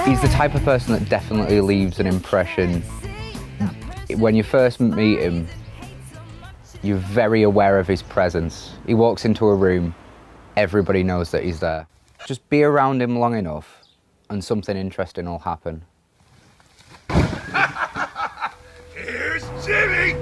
He's the type of person that definitely leaves an impression. When you first meet him, you're very aware of his presence. He walks into a room, everybody knows that he's there. Just be around him long enough and something interesting will happen. Here's Jimmy!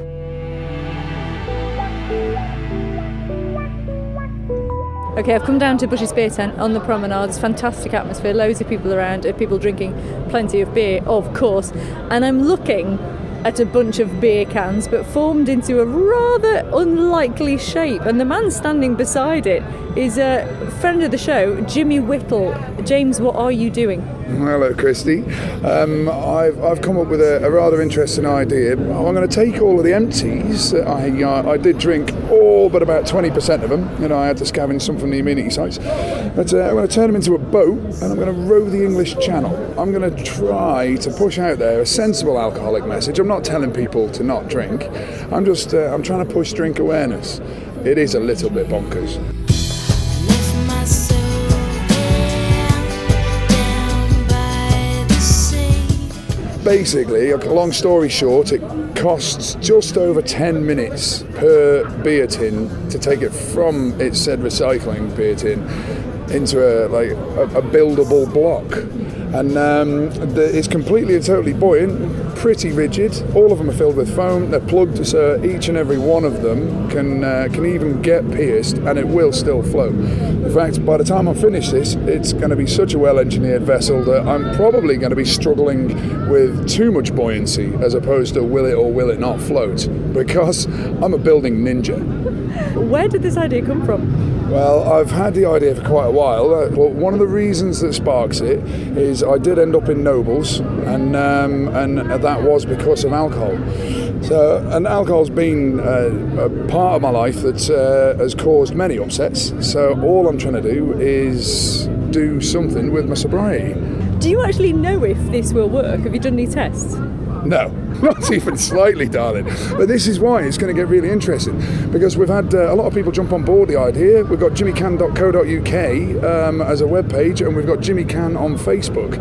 Okay, I've come down to Bush's Beer Tent on the promenade. It's fantastic atmosphere, loads of people around, people drinking plenty of beer, of course. And I'm looking at a bunch of beer cans, but formed into a rather unlikely shape. And the man standing beside it is a friend of the show, Jimmy Whittle. James, what are you doing? Hello, Christy. I've come up with a rather interesting idea. I'm going to take all of the empties. I did drink all but about 20% of them. You know, I had to scavenge some from the amenity sites. But I'm going to turn them into a boat and I'm going to row the English Channel. I'm going to try to push out there a sensible alcoholic message. I'm not telling people to not drink. I'm trying to push drink awareness. It is a little bit bonkers. Basically, a long story short, it costs just over 10 minutes per beer tin to take it from its said recycling beer tin into a buildable block. And it's completely and totally buoyant, pretty rigid. All of them are filled with foam. They're plugged so each and every one of them can even get pierced and it will still float. In fact, by the time I finish this, it's going to be such a well-engineered vessel that I'm probably going to be struggling with too much buoyancy as opposed to will it or will it not float, because I'm a building ninja. Where did this idea come from? Well, I've had the idea for quite a while. Well, one of the reasons that sparks it is I did end up in Nobles, and that was because of alcohol. And alcohol's been a part of my life that has caused many upsets. So all I'm trying to do is do something with my sobriety. Do you actually know if this will work? Have you done any tests? No, not even slightly, darling. But this is why it's going to get really interesting, because we've had a lot of people jump on board the idea. We've got jimmycan.co.uk as a webpage, and we've got Jimmy Can on Facebook.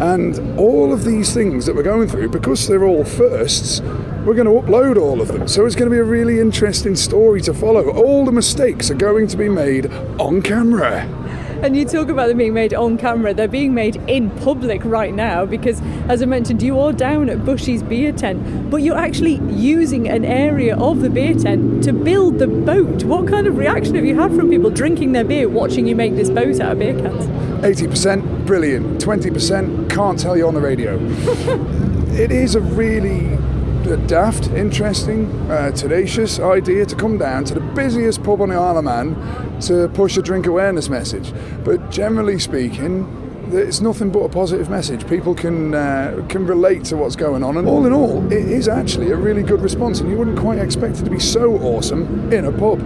And all of these things that we're going through, because they're all firsts, we're going to upload all of them. So it's going to be a really interesting story to follow. All the mistakes are going to be made on camera. And you talk about them being made on camera. They're being made in public right now because, as I mentioned, you are down at Bushy's Beer Tent, but you're actually using an area of the beer tent to build the boat. What kind of reaction have you had from people drinking their beer, watching you make this boat out of beer cans? 80% brilliant, 20% can't tell you on the radio. It is a really daft, interesting, tenacious idea to come down to the busiest pub on the Isle of Man to push a drink awareness message. But generally speaking, it's nothing but a positive message. People can relate to what's going on, and all in all, it is actually a really good response, and you wouldn't quite expect it to be so awesome in a pub.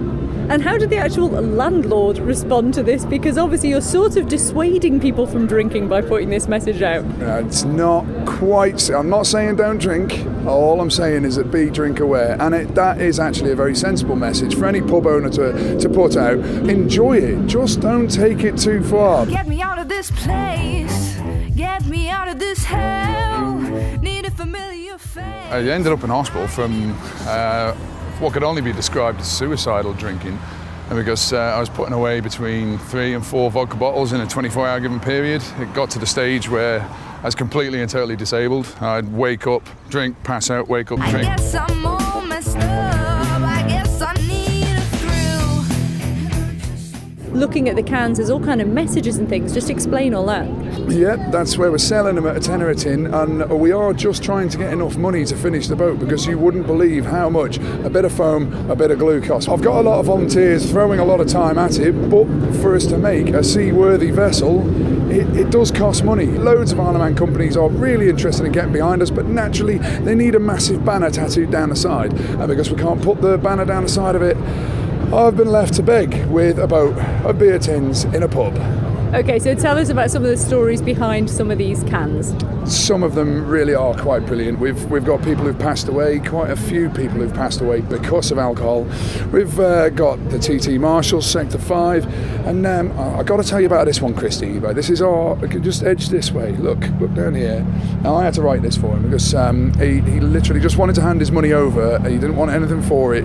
And how did the actual landlord respond to this? Because obviously you're sort of dissuading people from drinking by putting this message out. It's not quite. I'm not saying don't drink. All I'm saying is that be drink aware. And that is actually a very sensible message for any pub owner to put out. Enjoy it. Just don't take it too far. Get me out of this place. Get me out of this hell. Need a familiar face. I ended up in hospital from what could only be described as suicidal drinking, and because I was putting away between 3 and 4 vodka bottles in a 24-hour given period. It got to the stage where I was completely and totally disabled. I'd wake up, drink, pass out, wake up, drink. I guess I'm all messed up. I guess I need a thrill. Looking at the cans, there's all kind of messages and things. Just explain all that. Yeah, that's where we're selling them at a tenner a tin, and we are just trying to get enough money to finish the boat, because you wouldn't believe how much a bit of foam, a bit of glue costs. I've got a lot of volunteers throwing a lot of time at it, but for us to make a seaworthy vessel, it does cost money. Loads of Isle of Man companies are really interested in getting behind us, but naturally they need a massive banner tattooed down the side, and because we can't put the banner down the side of it, I've been left to beg with a boat of beer tins in a pub. Okay, so tell us about some of the stories behind some of these cans. Some of them really are quite brilliant. We've got people who've passed away, quite a few people who've passed away because of alcohol. We've got the TT Marshall Sector 5, and I've got to tell you about this one, Christy. This is just edge this way. Look down here. Now I had to write this for him because he literally just wanted to hand his money over. He didn't want anything for it.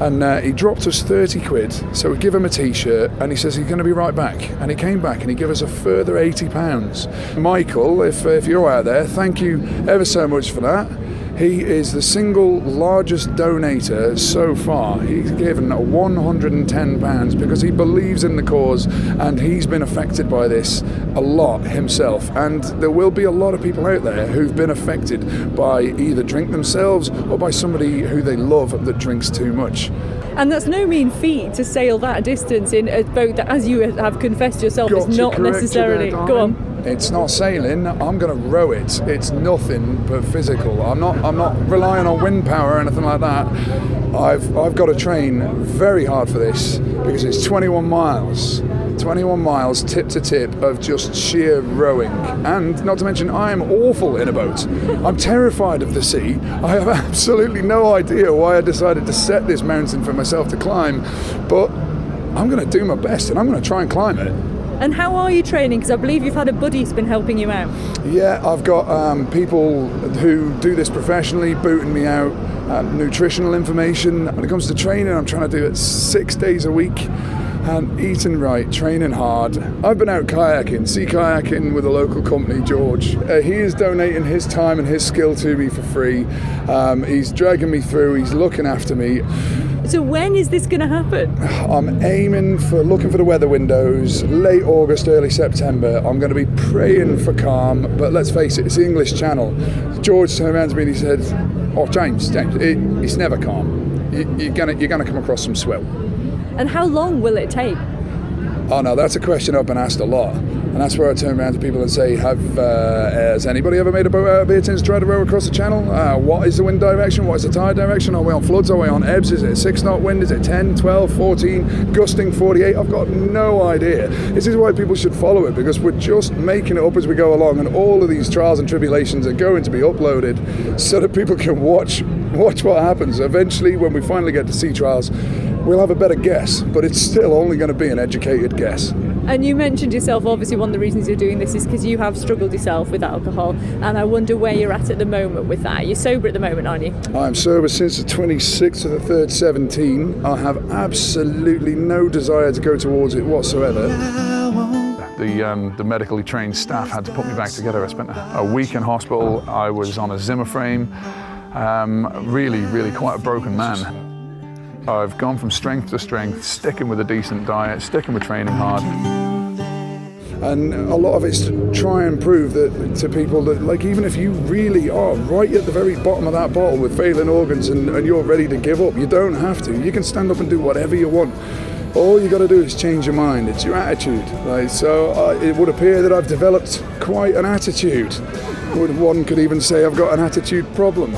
And he dropped us 30 quid, so we give him a t-shirt, and he says he's going to be right back. And he came back and he gave us a further £80. Michael, if you're out there, thank you ever so much for that. He is the single largest donator so far. He's given £110 because he believes in the cause, and he's been affected by this a lot himself. And there will be a lot of people out there who've been affected by either drink themselves or by somebody who they love that drinks too much. And that's no mean feat to sail that distance in a boat that, as you have confessed yourself, Got is to not correct you necessarily... there, Go darling. on. It's not sailing. I'm going to row it. It's nothing but physical. I'm not relying on wind power or anything like that. I've got to train very hard for this because it's 21 miles. 21 miles tip to tip of just sheer rowing. And not to mention, I am awful in a boat. I'm terrified of the sea. I have absolutely no idea why I decided to set this mountain for myself to climb, but I'm going to do my best and I'm going to try and climb it. And how are you training? Because I believe you've had a buddy who's been helping you out. Yeah, I've got people who do this professionally, booting me out nutritional information. When it comes to training, I'm trying to do it 6 days a week. And eating right, training hard. I've been out kayaking, sea kayaking with a local company, George. He is donating his time and his skill to me for free. He's dragging me through, he's looking after me. So when is this going to happen? I'm looking for the weather windows, late August, early September. I'm going to be praying for calm, but let's face it, it's the English Channel. George turned around to me and he said, "Oh, James, it's never calm. You're going to come across some swell." And how long will it take? Oh no, that's a question I've been asked a lot. And that's where I turn around to people and say, has anybody ever made a boat out of beer tins to try to row across the channel? What is the wind direction? What is the tide direction? Are we on floods? Are we on ebbs? Is it a 6-knot wind? Is it 10, 12, 14, gusting 48? I've got no idea. This is why people should follow it, because we're just making it up as we go along, and all of these trials and tribulations are going to be uploaded so that people can watch what happens. Eventually, when we finally get to sea trials, we'll have a better guess, but it's still only going to be an educated guess. And you mentioned yourself, obviously one of the reasons you're doing this is because you have struggled yourself with alcohol, and I wonder where you're at the moment with that. You're sober at the moment, aren't you? I'm sober since the 26th of the 3rd, 17. I have absolutely no desire to go towards it whatsoever. The medically trained staff had to put me back together. I spent a week in hospital. I was on a Zimmer frame. Really quite a broken man. I've gone from strength to strength, sticking with a decent diet, sticking with training hard. And a lot of it's to try and prove that to people that, like, even if you really are right at the very bottom of that bottle with failing organs and you're ready to give up, you don't have to. You can stand up and do whatever you want. All you got to do is change your mind. It's your attitude. Right? So it would appear that I've developed quite an attitude. One could even say I've got an attitude problem.